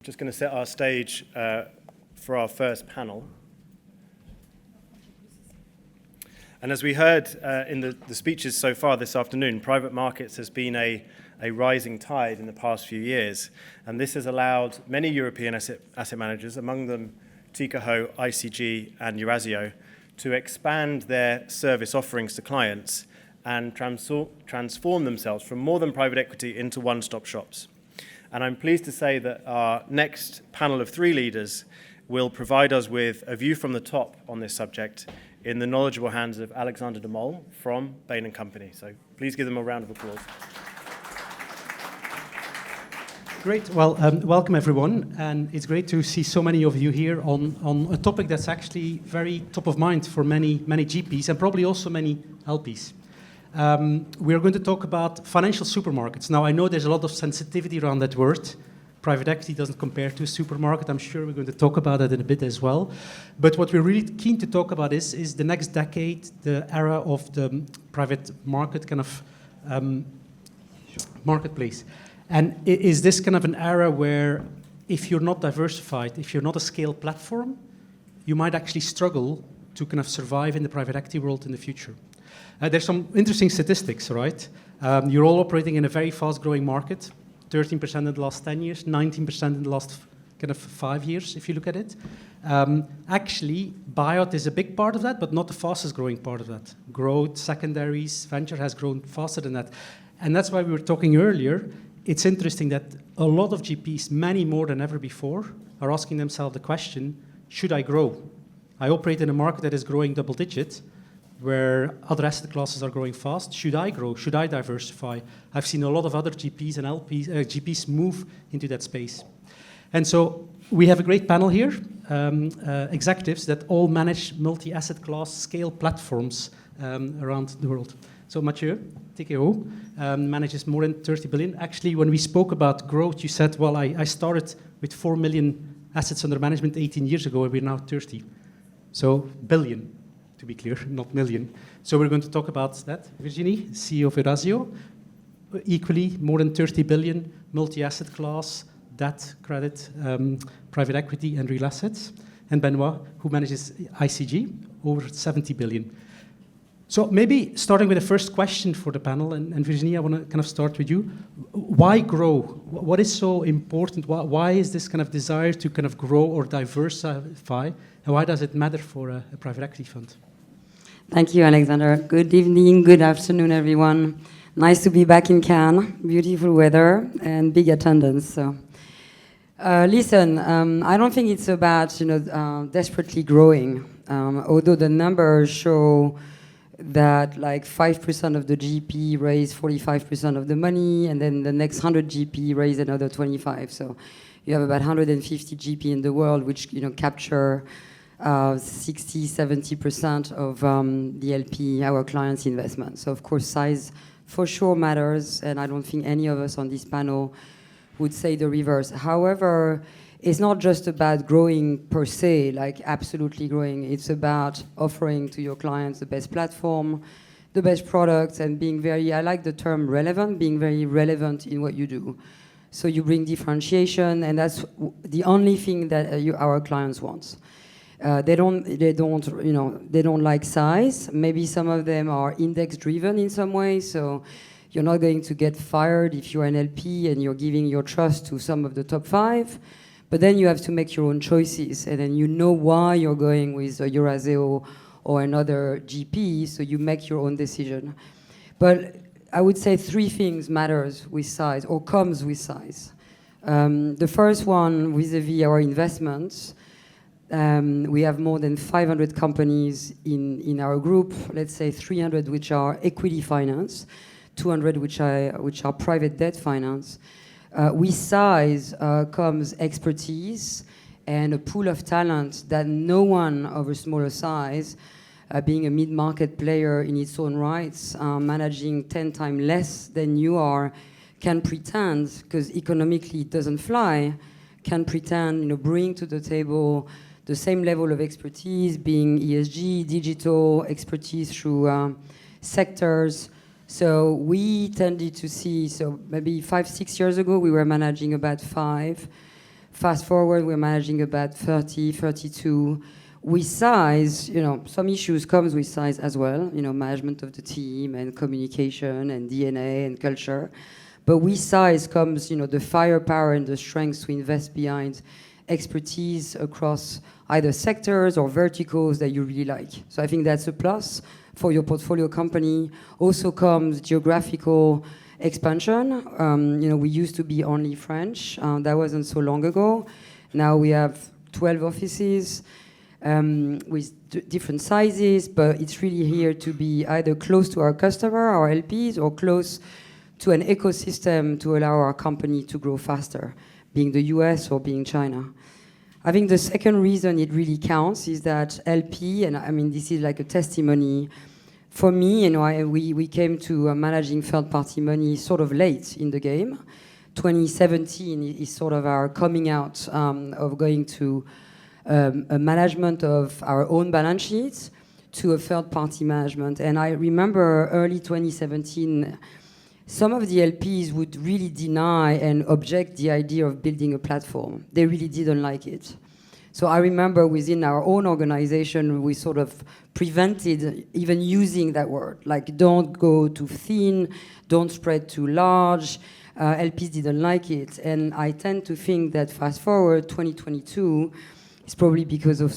Just going to set our stage for our first panel. And as we heard in the speeches so far this afternoon, private markets has been a rising tide in the past few years. And this has allowed many European asset managers, among them Tikehau, ICG and Eurazeo, to expand their service offerings to clients and transform themselves from more than private equity into one-stop shops. And I'm pleased to say that our next panel of three leaders will provide us with a view from the top on this subject in the knowledgeable hands of Alexander de Mol from Bain & Company. So please give them a round of applause. Great. Well, welcome everyone. And it's great to see so many of you here on a topic that's actually very top of mind for many GPs and probably also many LPs. We are going to talk about financial supermarkets. Now, I know there's a lot of sensitivity around that word. Private equity doesn't compare to a supermarket. I'm sure we're going to talk about that in a bit as well. But what we're really keen to talk about is the next decade, the era of the private market kind of marketplace. And is this kind of an era where if you're not diversified, if you're not a scale platform, you might actually struggle to kind of survive in the private equity world in the future? There's some interesting statistics, right? You're all operating in a very fast-growing market, 13% in the last 10 years, 19% in the last kind of 5 years, if you look at it. Actually, buyout is a big part of that, but not the fastest-growing part of that. Growth, secondaries, venture has grown faster than that. And that's why we were talking earlier. It's interesting that a lot of GPs, many more than ever before, are asking themselves the question, should I grow? I operate in a market that is growing double-digit, where other asset classes are growing fast. Should I grow? Should I diversify? I've seen a lot of other GPs and GPs move into that space. And so we have a great panel here, executives that all manage multi-asset class scale platforms around the world. So Mathieu, Tikehau, manages more than 30 billion. Actually, when we spoke about growth, you said, well, I started with 4 million assets under management 18 years ago, and we're now 30. So billion, to be clear, not million. So we're going to talk about that. Virginie, CEO of Eurazeo, equally more than 30 billion, multi-asset class, debt, credit, private equity, and real assets. And Benoît, who manages ICG, over 70 billion. So maybe starting with the first question for the panel, and Virginie, I want to kind of start with you. Why grow? What is so important? Why is this kind of desire to kind of grow or diversify? And why does it matter for a private equity fund? Thank you, Alexander. Good evening, good afternoon, everyone. Nice to be back in Cannes. Beautiful weather and big attendance. So, listen, I don't think it's about desperately growing. Although the numbers show that like 5% of the GP raise 45% of the money, and then the next 100 GP raise another 25. So you have about 150 GP in the world, which capture 60-70% of the LP, our clients' investment. So of course, size for sure matters, and I don't think any of us on this panel would say the reverse. However, it's not just about growing per se, like absolutely growing. It's about offering to your clients the best platform, the best products, and being very, I like the term relevant, being very relevant in what you do. So you bring differentiation, and that's the only thing that our clients want. They don't like size. Maybe some of them are index-driven in some way, so you're not going to get fired if you're an LP and you're giving your trust to some of the top 5. But then you have to make your own choices, and then you know why you're going with a Eurazeo or another GP, so you make your own decision. But I would say 3 things matters with size, or comes with size. The first one, vis-a-vis our investments, we have more than 500 companies in our group, let's say 300 which are equity finance, 200 which are private debt finance. With size comes expertise and a pool of talent that no one of a smaller size, being a mid-market player in its own rights, managing 10 times less than you are, can pretend, because economically it doesn't fly, can pretend, bring to the table the same level of expertise, being ESG, digital, expertise through sectors. So we tended to see, so maybe 5-6 years ago, we were managing about 5 Fast forward, we're managing about 30, 32. With size, some issues comes with size as well, management of the team and communication and DNA and culture. But with size comes, the firepower and the strength to invest behind expertise across either sectors or verticals that you really like. So I think that's a plus for your portfolio company. Also comes geographical expansion. We used to be only French. That wasn't so long ago. Now we have 12 offices with different sizes, but it's really here to be either close to our customer, our LPs, or close to an ecosystem to allow our company to grow faster, being the US or being China. I think the second reason it really counts is that LP, and I mean, this is like a testimony. For me, we came to managing third-party money sort of late in the game. 2017 is sort of our coming out of going to a management of our own balance sheets to a third-party management. And I remember early 2017, some of the LPs would really deny and object the idea of building a platform. They really didn't like it. So I remember within our own organization, we sort of prevented even using that word. Like, don't go too thin, don't spread too large. LPs didn't like it. And I tend to think that fast forward 2022, it's probably because of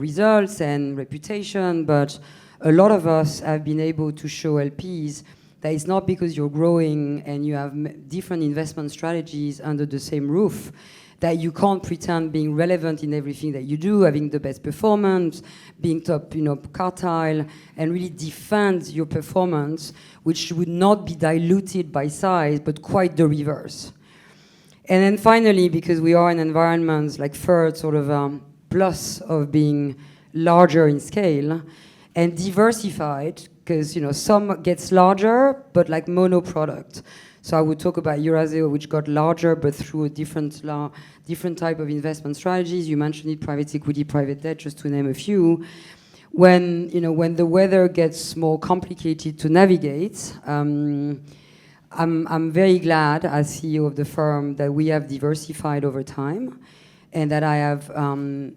results and reputation, but a lot of us have been able to show LPs that it's not because you're growing and you have different investment strategies under the same roof that you can't pretend being relevant in everything that you do, having the best performance, being top, quartile, and really defend your performance, which would not be diluted by size, but quite the reverse. And then finally, because we are in environments like third sort of plus of being larger in scale and diversified, because some gets larger, but like mono product. So I would talk about Eurazeo, which got larger, but through a different type of investment strategies. You mentioned it, private equity, private debt, just to name a few. When the weather gets more complicated to navigate, I'm very glad as CEO of the firm that we have diversified over time, and that I have, I'm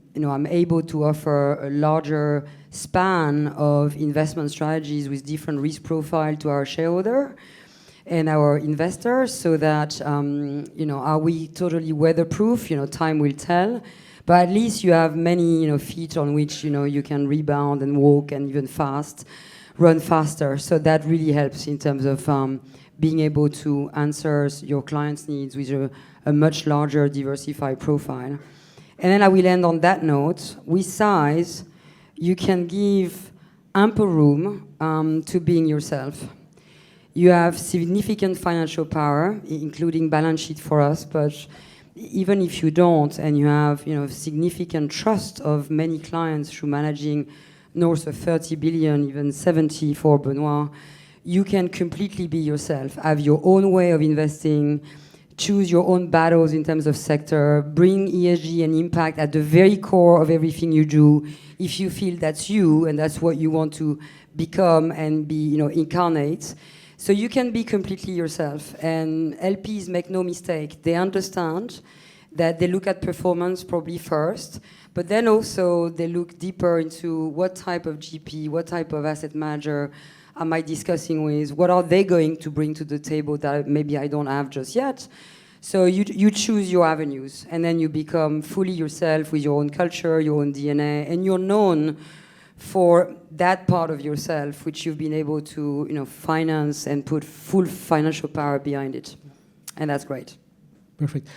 able to offer a larger span of investment strategies with different risk profile to our shareholder and our investors, so that, are we totally weatherproof? Time will tell. But at least you have many, feet on which, you can rebound and walk and even run faster. So that really helps in terms of being able to answer your clients' needs with a much larger diversified profile. And then I will end on that note. With size, you can give ample room to being yourself. You have significant financial power, including balance sheet for us, but even if you don't, and you have significant trust of many clients through managing north of 30 billion, even 70 for Benoît, you can completely be yourself, have your own way of investing, choose your own battles in terms of sector, bring ESG and impact at the very core of everything you do, if you feel that's you and that's what you want to become and be, incarnate. So you can be completely yourself, and LPs make no mistake. They understand that they look at performance probably first, but then also they look deeper into what type of GP, what type of asset manager am I discussing with, what are they going to bring to the table that maybe I don't have just yet. So you choose your avenues, and then you become fully yourself with your own culture, your own DNA, and you're known for that part of yourself which you've been able to finance and put full financial power behind it. And that's great. Perfect.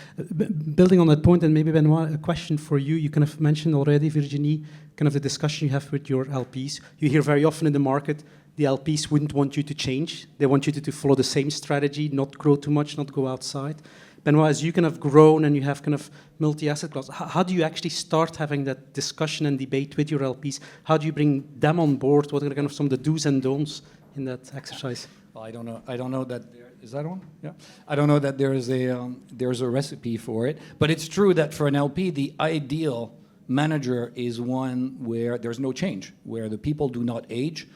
Building on that point, and maybe Benoît, a question for you. You kind of mentioned already, Virginie, kind of the discussion you have with your LPs. You hear very often in the market, the LPs wouldn't want you to change. They want you to follow the same strategy, not grow too much, not go outside. Benoît, as you kind of grown and you have kind of multi-asset class, how do you actually start having that discussion and debate with your LPs? How do you bring them on board? What are kind of some of the do's and don'ts in that exercise? Well, I don't know that is that on? Yeah. I don't know that there's a recipe for it, but it's true that for an LP, the ideal manager is one where there's no change, where the people do not age.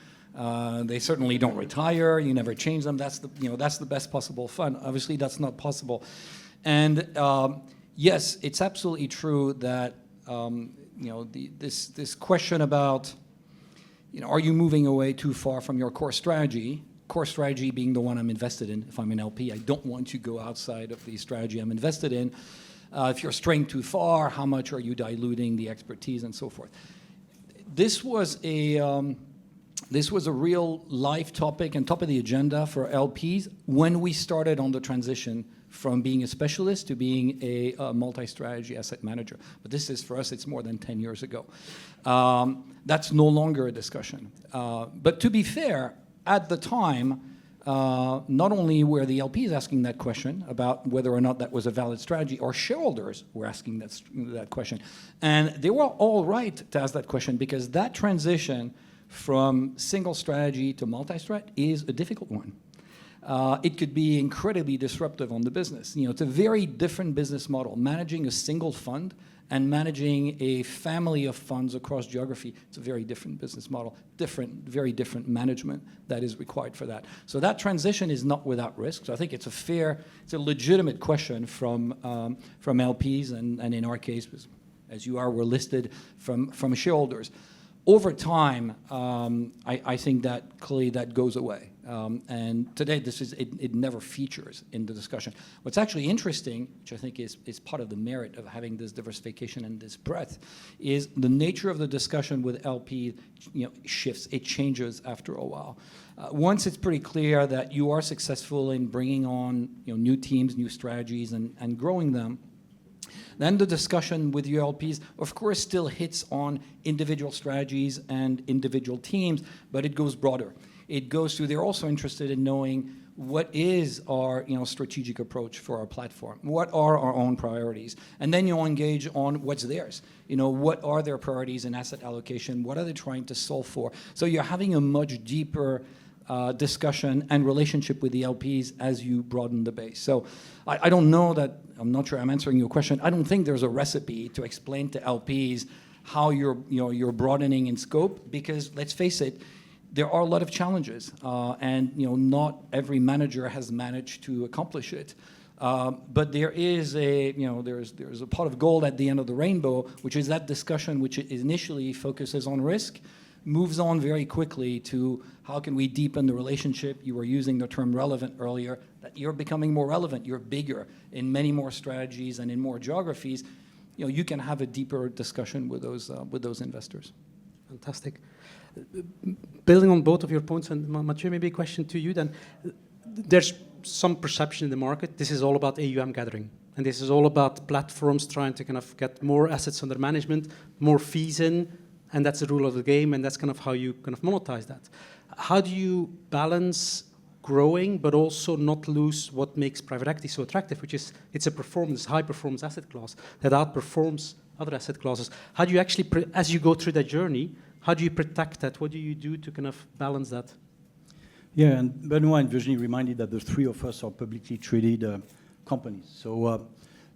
They certainly don't retire. You never change them. That's the best possible fun. Obviously, that's not possible. And Yes, it's absolutely true that this question about are you moving away too far from your core strategy? Core strategy being the one I'm invested in. If I'm an LP, I don't want to go outside of the strategy I'm invested in. If you're straying too far, how much are you diluting the expertise and so forth? This was a real life topic and top of the agenda for LPs when we started on the transition from being a specialist to being a multi-strategy asset manager. But this is, for us, it's more than 10 years ago. That's no longer a discussion. But to be fair, at the time, not only were the LPs asking that question about whether or not that was a valid strategy, our shareholders were asking that question. And they were all right to ask that question because that transition from single strategy to multi-strat is a difficult one. It could be incredibly disruptive on the business. It's a very different business model. Managing a single fund and managing a family of funds across geography, it's a very different business model, very different management that is required for that. So that transition is not without risk. So I think it's a legitimate question from LPs, and in our case, as you are, we're listed from shareholders. Over time, I think that clearly that goes away. And today, it never features in the discussion. What's actually interesting, which I think is part of the merit of having this diversification and this breadth, is the nature of the discussion with LP shifts. It changes after a while. Once it's pretty clear that you are successful in bringing on new teams, new strategies, and growing them, then the discussion with your LPs, of course, still hits on individual strategies and individual teams, but it goes broader. It goes to, they're also interested in knowing what is our strategic approach for our platform? What are our own priorities? And then you'll engage on what's theirs. What are their priorities in asset allocation? What are they trying to solve for? So you're having a much deeper discussion and relationship with the LPs as you broaden the base. So I don't know that, I'm not sure I'm answering your question. I don't think there's a recipe to explain to LPs how you're broadening in scope, because let's face it, there are a lot of challenges, and not every manager has managed to accomplish it. But there is there's a pot of gold at the end of the rainbow, which is that discussion which initially focuses on risk, moves on very quickly to how can we deepen the relationship. You were using the term relevant earlier, that you're becoming more relevant, you're bigger in many more strategies and in more geographies. You can have a deeper discussion with those investors. Fantastic. Building on both of your points, and Mathieu, maybe a question to you then. There's some perception in the market, this is all about AUM gathering. And this is all about platforms trying to kind of get more assets under management, more fees in, and that's the rule of the game, and that's kind of how you kind of monetize that. How do you balance growing, but also not lose what makes private equity so attractive, which is it's a high-performance asset class that outperforms other asset classes? How do you actually, as you go through that journey, how do you protect that? What do you do to kind of balance that? Yeah, and Benoît and Virginie reminded that the three of us are publicly traded companies. So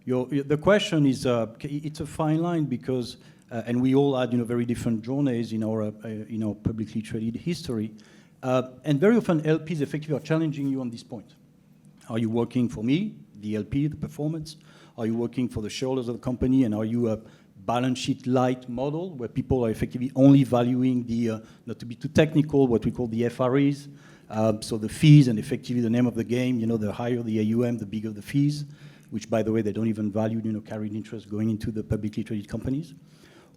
the question is, it's a fine line because, and we all had very different journeys in our publicly traded history, and very often LPs effectively are challenging you on this point. Are you working for me, the LP, the performance? Are you working for the shareholders of the company, and are you a balance sheet light model where people are effectively only valuing the, not to be too technical, what we call the FREs, so the fees, and effectively the name of the game, the higher the AUM, the bigger the fees, which, by the way, they don't even value, carried interest going into the publicly traded companies.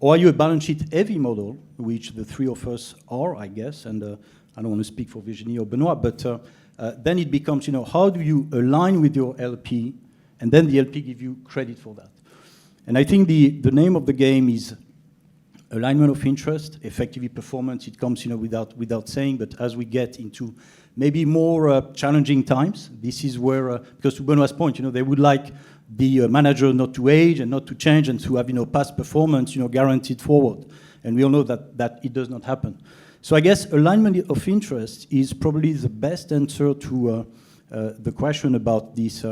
Or are you a balance sheet heavy model, which the three of us are, I guess, and I don't want to speak for Virginie or Benoît, but then it becomes, how do you align with your LP, and then the LP give you credit for that. And I think the name of the game is alignment of interest, effectively performance. It comes without saying, but as we get into maybe more challenging times, this is where, because to Benoît's point, they would like the manager not to age and not to change and to have past performance guaranteed forward. And we all know that it does not happen. So I guess alignment of interest is probably the best answer to the question about this,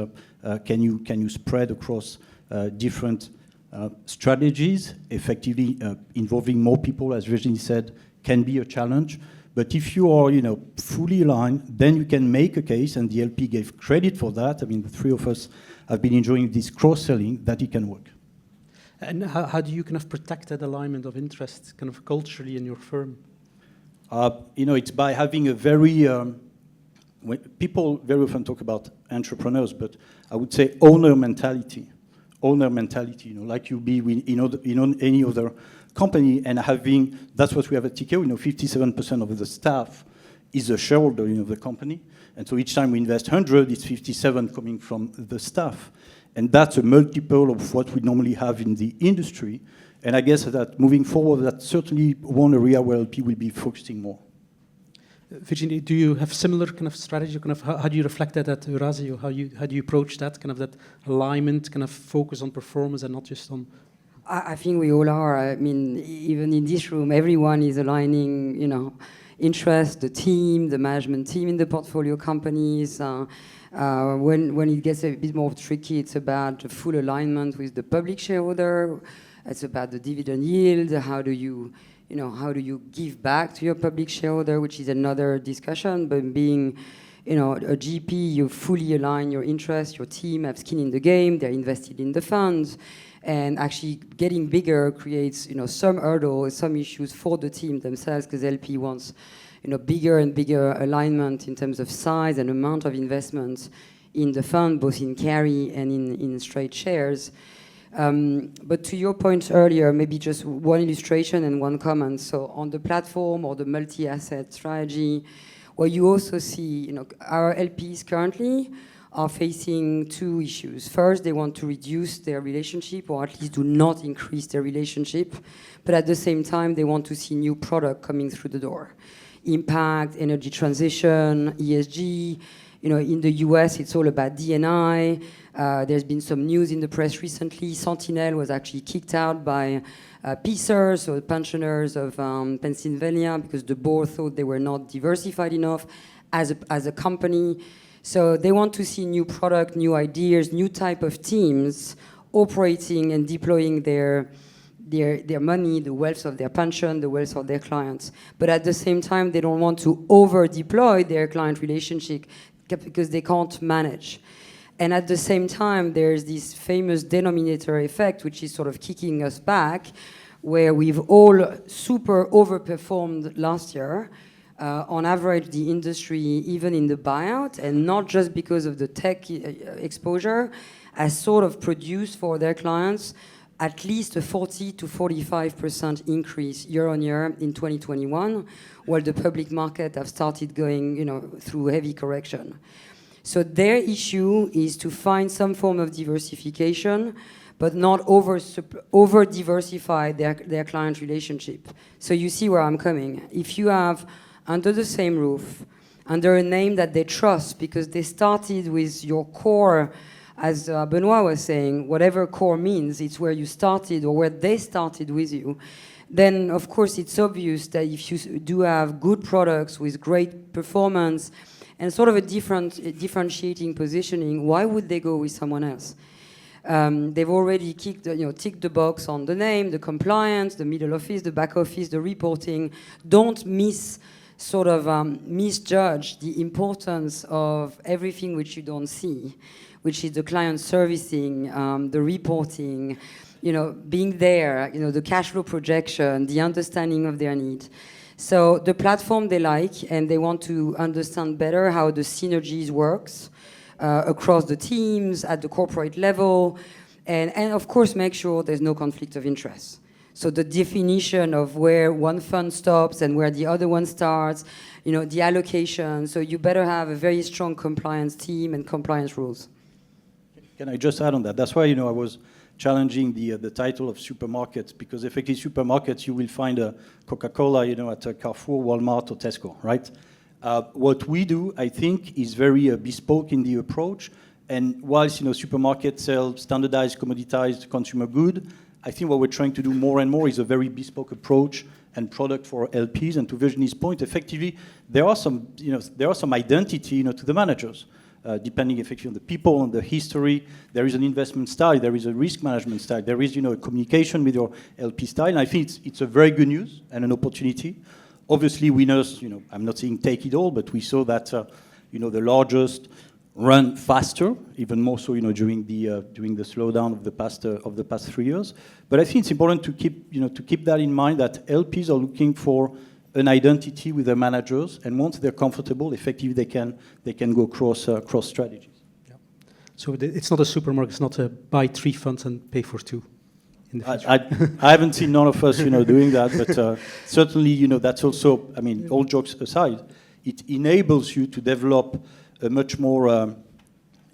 can you spread across different strategies, effectively involving more people, as Virginie said, can be a challenge. But if you are, fully aligned, then you can make a case, and the LP gave credit for that. I mean, the three of us have been enjoying this cross-selling, that it can work. And how do you kind of protect that alignment of interest kind of culturally in your firm? It's by having a very, people very often talk about entrepreneurs, but I would say owner mentality, like you be in any other company, and that's what we have at Tikehau, 57% of the staff is a shareholder of the company, and so each time we invest 100, it's 57 coming from the staff, and that's a multiple of what we normally have in the industry, and I guess that moving forward, that's certainly one area where LP will be focusing more. Virginie, do you have similar kind of strategy? Kind of how do you reflect that at Eurazeo? How do you approach that kind of that alignment, kind of focus on performance and not just on? I think we all are. I mean, even in this room, everyone is aligning, interest, the team, the management team in the portfolio companies. When it gets a bit more tricky, it's about the full alignment with the public shareholder. It's about the dividend yield. How do you give back to your public shareholder, which is another discussion. But being, a GP, you fully align your interests. Your team have skin in the game. They're invested in the funds. And actually getting bigger creates, some hurdles, some issues for the team themselves, because LP wants, bigger and bigger alignment in terms of size and amount of investments in the fund, both in carry and in straight shares. But to your point earlier, maybe just one illustration and one comment. So on the platform or the multi-asset strategy, what you also see, our LPs currently are facing two issues. First, they want to reduce their relationship, or at least do not increase their relationship. But at the same time, they want to see new product coming through the door. Impact, energy transition, ESG. In the US, it's all about D&I. There's been some news in the press recently. Sentinel was actually kicked out by PSERS, or pensioners of Pennsylvania, because the board thought they were not diversified enough as a company. So they want to see new product, new ideas, new type of teams operating and deploying their money, the wealth of their pension, the wealth of their clients. But at the same time, they don't want to over-deploy their client relationship because they can't manage. And at the same time, there's this famous denominator effect, which is sort of kicking us back, where we've all super overperformed last year. On average, the industry, even in the buyout, and not just because of the tech exposure, has sort of produced for their clients at least a 40 to 45% increase year on year in 2021, while the public market have started going, through heavy correction. So their issue is to find some form of diversification, but not over diversify their client relationship. So you see where I'm coming. If you have under the same roof, under a name that they trust, because they started with your core, as Benoît was saying, whatever core means, it's where you started or where they started with you, then of course it's obvious that if you do have good products with great performance and sort of a differentiating positioning, why would they go with someone else? They've already ticked the box on the name, the compliance, the middle office, the back office, the reporting. Don't misjudge the importance of everything which you don't see, which is the client servicing, the reporting, being there, the cash flow projection, the understanding of their need. So the platform they like, and they want to understand better how the synergies works across the teams, at the corporate level, and of course make sure there's no conflict of interest. So the definition of where one fund stops and where the other one starts, the allocation. So you better have a very strong compliance team and compliance rules. Can I just add on that? That's why, I was challenging the title of supermarkets, because effectively supermarkets, you will find a Coca-Cola, at a Carrefour, Walmart, or Tesco, right? What we do, I think, is very bespoke in the approach. And whilst, supermarkets sell standardized, commoditized consumer good, I think what we're trying to do more and more is a very bespoke approach and product for LPs. And to Virginie's point, effectively, there are some identity, to the managers, depending effectively on the people, on the history. There is an investment style, there is a risk management style, there is, a communication with your LP style. And I think it's a very good news and an opportunity. Obviously, winners, I'm not saying take it all, but we saw that, the largest run faster, even more so, during the slowdown of the past 3 years. But I think it's important to keep that in mind, that LPs are looking for an identity with their managers, and once they're comfortable, effectively they can go cross strategies. Yeah. So it's not a supermarket. It's not a buy 3 funds and pay for 2. In the future. I haven't seen none of us, doing that, but certainly, that's also. I mean, all jokes aside, it enables you to develop a much more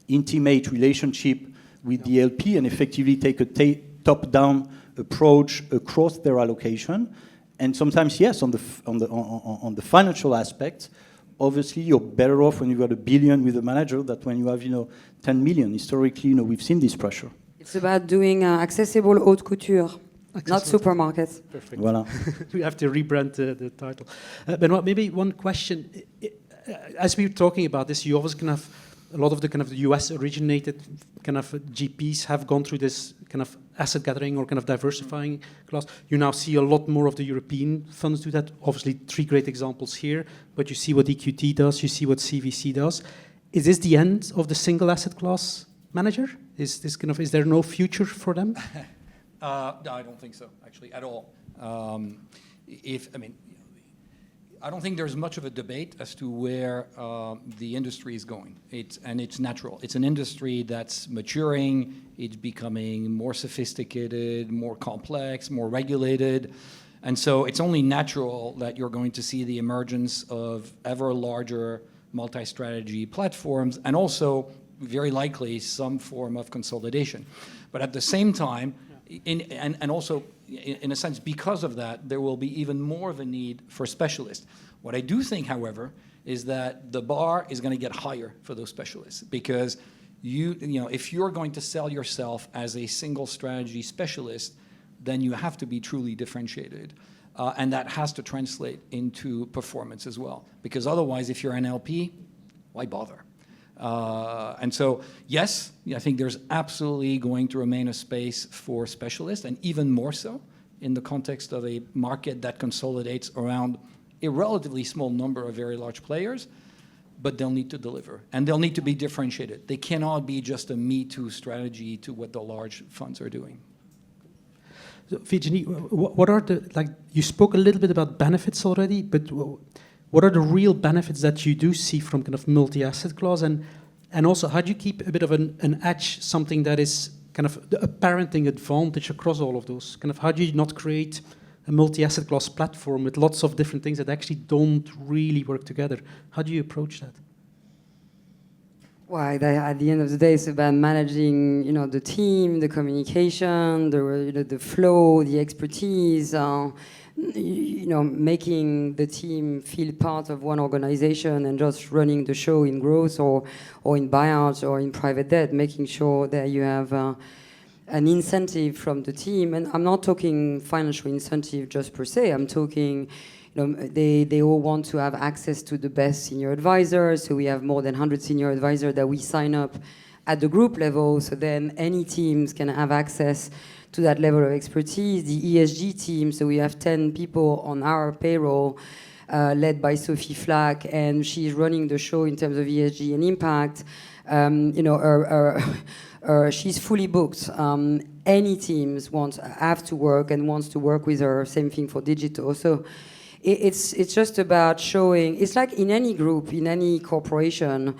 intimate relationship with the LP and effectively take a top-down approach across their allocation. And sometimes, yes, on the financial aspect, obviously you're better off when you've got $1 billion with a manager than when you have 10 million. Historically, we've seen this pressure. It's about doing accessible haute couture, not supermarkets. Perfect. Voilà. We have to rebrand the title. Benoît, maybe one question. As we were talking about this, you always kind of a lot of the kind of US originated kind of GPs have gone through this kind of asset gathering or kind of diversifying class. You now see a lot more of the European funds do that. Obviously, 3 great examples here, but you see what EQT does, you see what CVC does. Is this the end of the single asset class manager? Is there no future for them? No, I don't think so, actually, at all. I don't think there's much of a debate as to where the industry is going. It's natural. It's an industry that's maturing. It's becoming more sophisticated, more complex, more regulated. And so it's only natural that you're going to see the emergence of ever larger multi-strategy platforms, and also very likely some form of consolidation. But at the same time, and also in a sense, because of that, there will be even more of a need for specialists. What I do think, however, is that the bar is going to get higher for those specialists, because if you're going to sell yourself as a single strategy specialist, then you have to be truly differentiated. And that has to translate into performance as well. Because otherwise, if you're an LP, why bother? And so, yes, I think there's absolutely going to remain a space for specialists, and even more so in the context of a market that consolidates around a relatively small number of very large players, but they'll need to deliver, and they'll need to be differentiated. They cannot be just a me-too strategy to what the large funds are doing. So, Virginie, what are you spoke a little bit about benefits already, but what are the real benefits that you do see from kind of multi-asset class? And also, how do you keep a bit of an edge, something that is kind of a parenting advantage across all of those? Kind of how do you not create a multi-asset class platform with lots of different things that actually don't really work together? How do you approach that? Well, at the end of the day, it's about managing, the team, the communication, the flow, the expertise, making the team feel part of one organization and just running the show in growth or in buyouts or in private debt, making sure that you have an incentive from the team. And I'm not talking financial incentive just per se. I'm talking, they all want to have access to the best senior advisors. So we have more than 100 senior advisors that we sign up at the group level. So then any teams can have access to that level of expertise. The ESG team, so we have 10 people on our payroll, led by Sophie Flack, and she's running the show in terms of ESG and impact. She's fully booked. Any teams have to work and wants to work with her. Same thing for digital. So it's just about showing. It's like in any group, in any corporation,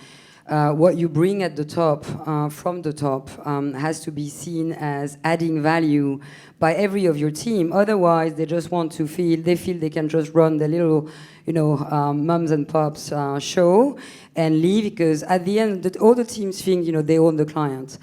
what you bring at the top, from the top, has to be seen as adding value by every of your team. Otherwise, they just want to feel they can just run the little, mums and pops show and leave, because at the end, all the teams think, they own the client.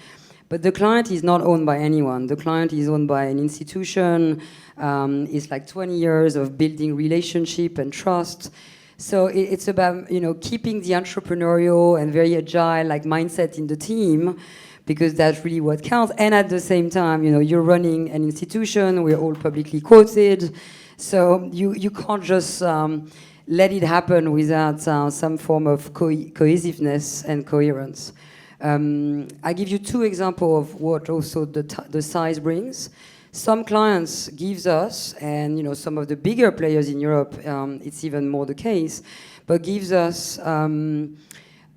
But the client is not owned by anyone. The client is owned by an institution. It's like 20 years of building relationship and trust. So it's about, keeping the entrepreneurial and very agile mindset in the team, because that's really what counts. And at the same time, you're running an institution. We're all publicly quoted. So you can't just let it happen without some form of cohesiveness and coherence. I give you 2 examples of what also the size brings. Some clients gives us, and some of the bigger players in Europe, it's even more the case, but gives us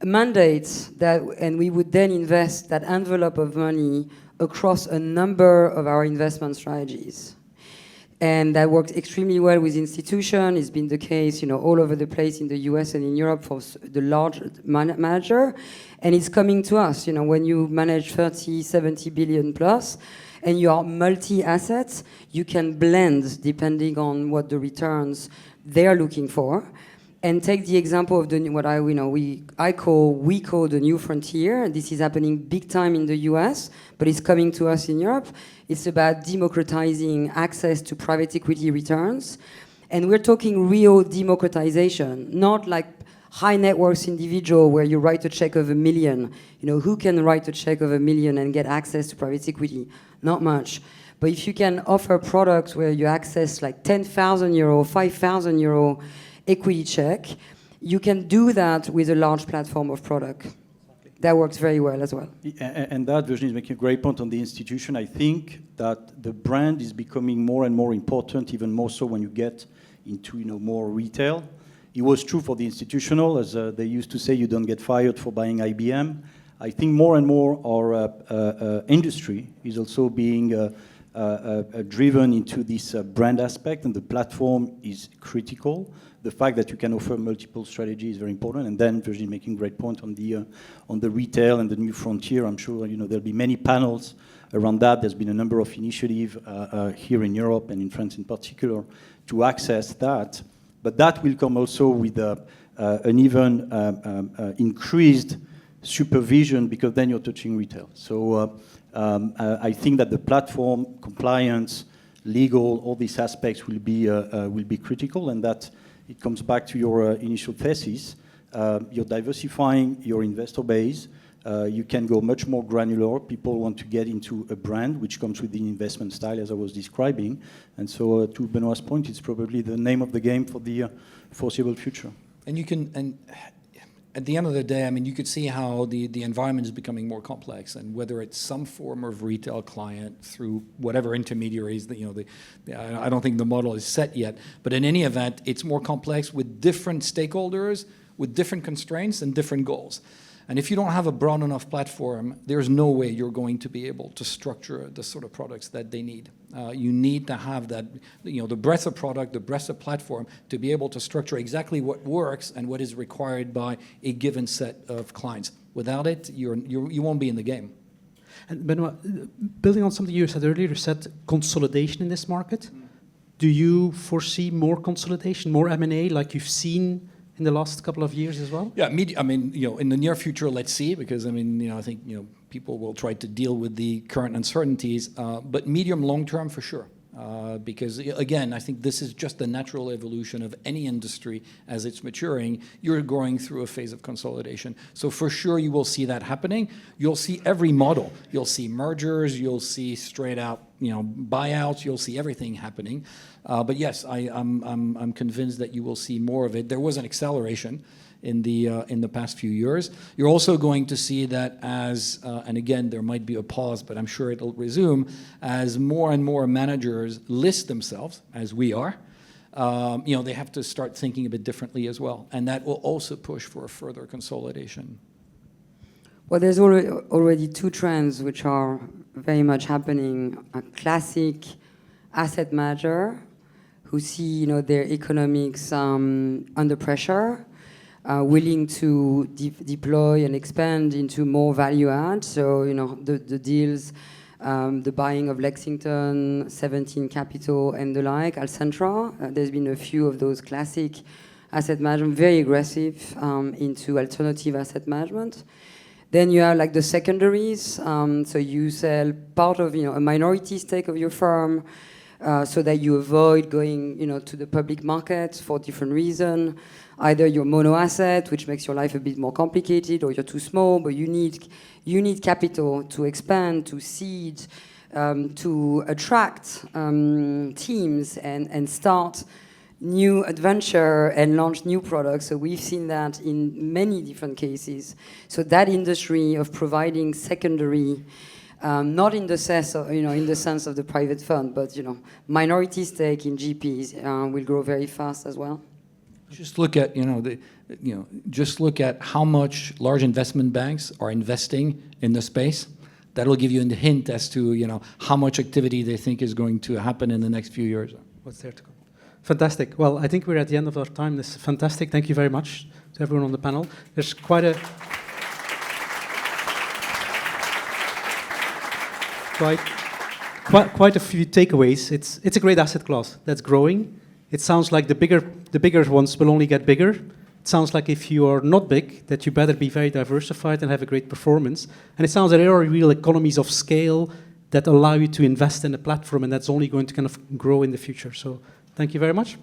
mandates that, and we would then invest that envelope of money across a number of our investment strategies. And that works extremely well with institutions. It's been the case, all over the place in the US and in Europe for the large manager. And it's coming to us, when you manage 30, 70 billion plus, and you are multi-assets, you can blend depending on what the returns they are looking for. And take the example of we call the new frontier. This is happening big time in the US, but it's coming to us in Europe. It's about democratizing access to private equity returns. And we're talking real democratization, not like high net worth individual where you write a check of $1 million. Who can write a check of $1 million and get access to private equity? Not much. But if you can offer products where you access like 10,000 euro, 5,000 euro equity check, you can do that with a large platform of product. That works very well as well. And that, Virginie, is making a great point on the institution. I think that the brand is becoming more and more important, even more so when you get into more retail. It was true for the institutional, as they used to say, you don't get fired for buying IBM. I think more and more our industry is also being driven into this brand aspect, and the platform is critical. The fact that you can offer multiple strategies is very important. And then Virginie making a great point on the retail and the new frontier. I'm sure there'll be many panels around that. There's been a number of initiatives here in Europe and in France in particular to access that. But that will come also with an even increased supervision, because then you're touching retail. So I think that the platform, compliance, legal, all these aspects will be critical, and that it comes back to your initial thesis. You're diversifying your investor base. You can go much more granular. People want to get into a brand, which comes with the investment style, as I was describing. And so, to Benoît's point, it's probably the name of the game for the foreseeable future. And you can, and at the end of the day, you could see how the environment is becoming more complex, and whether it's some form of retail client through whatever intermediaries, I don't think the model is set yet, but in any event, it's more complex with different stakeholders, with different constraints and different goals. And if you don't have a broad enough platform, there's no way you're going to be able to structure the sort of products that they need. You need to have that, the breadth of product, the breadth of platform to be able to structure exactly what works and what is required by a given set of clients. Without it, you won't be in the game. And Benoît, building on something you said earlier, you said consolidation in this market. Do you foresee more consolidation, more M&A, like you've seen in the last couple of years as well? Yeah, in the near future, let's see, because I think people will try to deal with the current uncertainties, but medium, long term for sure. Because again, I think this is just the natural evolution of any industry as it's maturing. You're going through a phase of consolidation. So for sure you will see that happening. You'll see every model. You'll see mergers, you'll see straight out buyouts, you'll see everything happening. But yes, I'm convinced that you will see more of it. There was an acceleration in the past few years. You're also going to see that as, and again, there might be a pause, but I'm sure it'll resume, as more and more managers list themselves, as we are, they have to start thinking a bit differently as well. And that will also push for a further consolidation. Well, there's already two trends which are very much happening. A classic asset manager who see their economics under pressure, willing to deploy and expand into more value add. So, the deals, the buying of Lexington, 17 Capital and the like, Alcentra. There's been a few of those classic asset management, very aggressive into alternative asset management. Then you have like the secondaries. So you sell part of, a minority stake of your firm, so that you avoid going, to the public market for different reasons. Either you're mono asset, which makes your life a bit more complicated, or you're too small, but you need capital to expand, to seed, to attract teams and start new adventure and launch new products. So we've seen that in many different cases. So that industry of providing secondary, not in the sense of, in the sense of the private fund, but minority stake in GPs will grow very fast as well. Just look at, just look at how much large investment banks are investing in the space. That'll give you a hint as to, how much activity they think is going to happen in the next few years. What's there to come? Fantastic. Well, I think we're at the end of our time. This is fantastic. Thank you very much to everyone on the panel. There's quite a few takeaways. It's a great asset class that's growing. It sounds like the bigger ones will only get bigger. It sounds like if you are not big, that you better be very diversified and have a great performance. And it sounds like there are real economies of scale that allow you to invest in a platform, and that's only going to kind of grow in the future. So thank you very much.